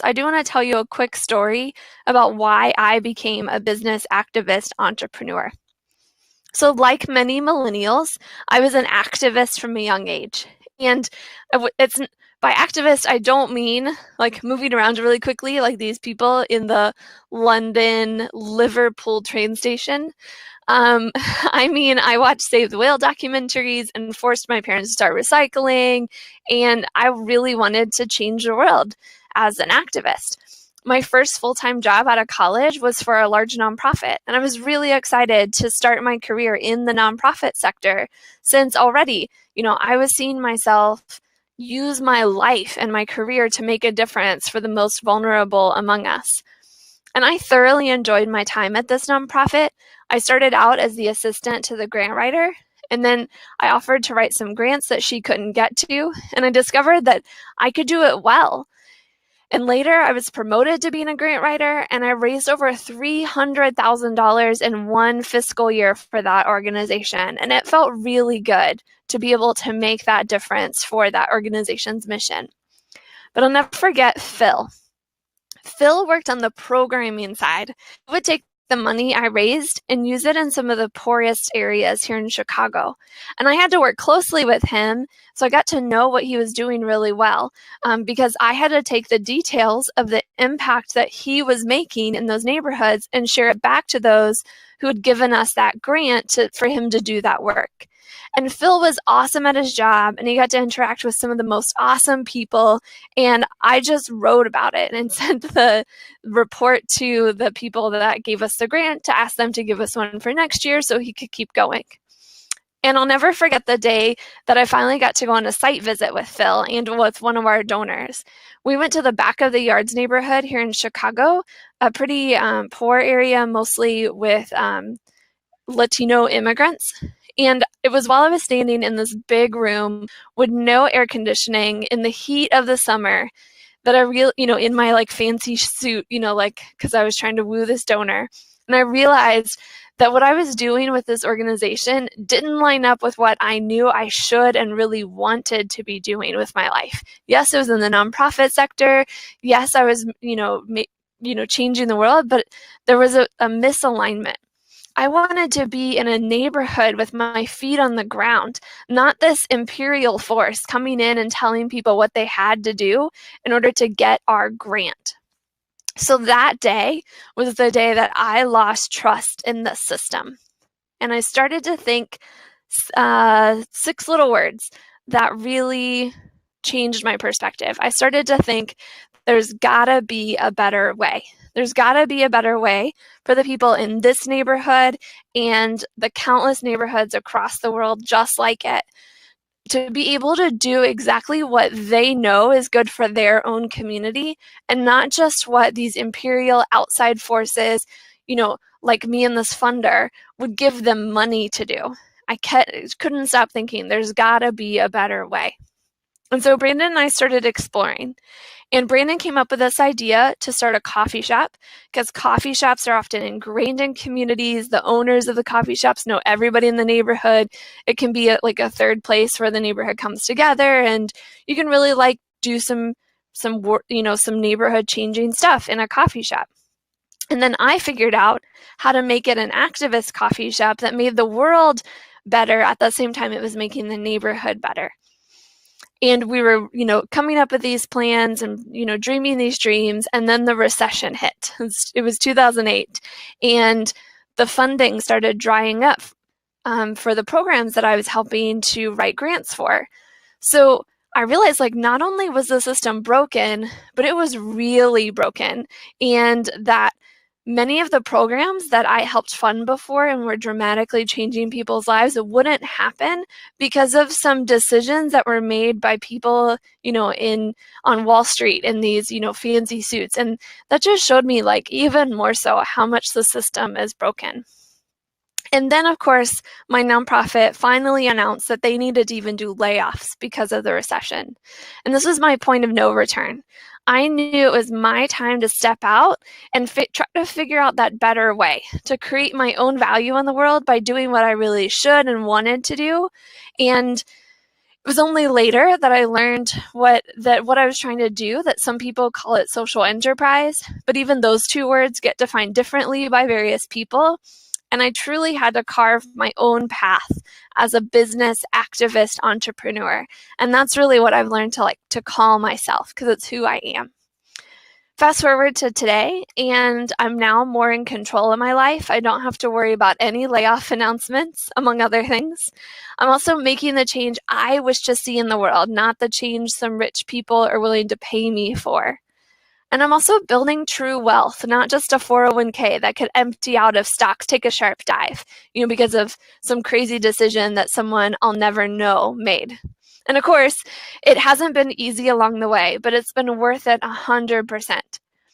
I do want to tell you a quick story about why I became a business activist entrepreneur. So, like many millennials, I was an activist from a young age. And it's by activist, I don't mean like moving around really quickly, like these people in the London Liverpool train station. I mean, I watched Save the Whale documentaries and forced my parents to start recycling, and I really wanted to change the world as an activist. My first full-time job out of college was for a large nonprofit, and I was really excited to start my career in the nonprofit sector since already, I was seeing myself use my life and my career to make a difference for the most vulnerable among us. And I thoroughly enjoyed my time at this nonprofit. I started out as the assistant to the grant writer, and then I offered to write some grants that she couldn't get to, and I discovered that I could do it well. And later, I was promoted to being a grant writer, and I raised over $300,000 in one fiscal year for that organization. And it felt really good to be able to make that difference for that organization's mission. But I'll never forget Phil. Phil worked on the programming side. He would take the money I raised and use it in some of the poorest areas here in Chicago. And I had to work closely with him, so I got to know what he was doing really well, because I had to take the details of the impact that he was making in those neighborhoods and share it back to those who had given us that grant for him to do that work. And Phil was awesome at his job, and he got to interact with some of the most awesome people. And I just wrote about it and sent the report to the people that gave us the grant to ask them to give us one for next year so he could keep going. And I'll never forget the day that I finally got to go on a site visit with Phil and with one of our donors. We went to the back of the Yards neighborhood here in Chicago, a pretty poor area, mostly with Latino immigrants. And it was while I was standing in this big room with no air conditioning in the heat of the summer that I in my like fancy suit, because I was trying to woo this donor. And I realized that what I was doing with this organization didn't line up with what I knew I should and really wanted to be doing with my life. Yes, it was in the nonprofit sector. Yes, I was, changing the world, but there was a misalignment. I wanted to be in a neighborhood with my feet on the ground, not this imperial force coming in and telling people what they had to do in order to get our grant. So that day was the day that I lost trust in the system. And I started to think 6 little words that really changed my perspective. I started to think there's gotta be a better way. There's gotta be a better way for the people in this neighborhood and the countless neighborhoods across the world just like it to be able to do exactly what they know is good for their own community and not just what these imperial outside forces, like me and this funder, would give them money to do. I couldn't stop thinking there's gotta be a better way. And so Brandon and I started exploring. And Brandon came up with this idea to start a coffee shop because coffee shops are often ingrained in communities. The owners of the coffee shops know everybody in the neighborhood. It can be like a third place where the neighborhood comes together, and you can really do some neighborhood changing stuff in a coffee shop. And then I figured out how to make it an activist coffee shop that made the world better at the same time it was making the neighborhood better. And we were, coming up with these plans and, dreaming these dreams. And then the recession hit. It was 2008. And the funding started drying up for the programs that I was helping to write grants for. So I realized not only was the system broken, but it was really broken. And that many of the programs that I helped fund before and were dramatically changing people's lives, it wouldn't happen because of some decisions that were made by people, on Wall Street in these, fancy suits. And that just showed me even more so how much the system is broken. And then, of course, my nonprofit finally announced that they needed to even do layoffs because of the recession. And this was my point of no return. I knew it was my time to step out and try to figure out that better way to create my own value in the world by doing what I really should and wanted to do. And It was only later that I learned what I was trying to do, that some people call it social enterprise, but even those two words get defined differently by various people. And I truly had to carve my own path as a business activist entrepreneur. And that's really what I've learned to call myself, because it's who I am. Fast forward to today, and I'm now more in control of my life. I don't have to worry about any layoff announcements, among other things. I'm also making the change I wish to see in the world, not the change some rich people are willing to pay me for. And I'm also building true wealth, not just a 401k that could empty out if stocks take a sharp dive, because of some crazy decision that someone I'll never know made. And of course, it hasn't been easy along the way, but it's been worth it 100%.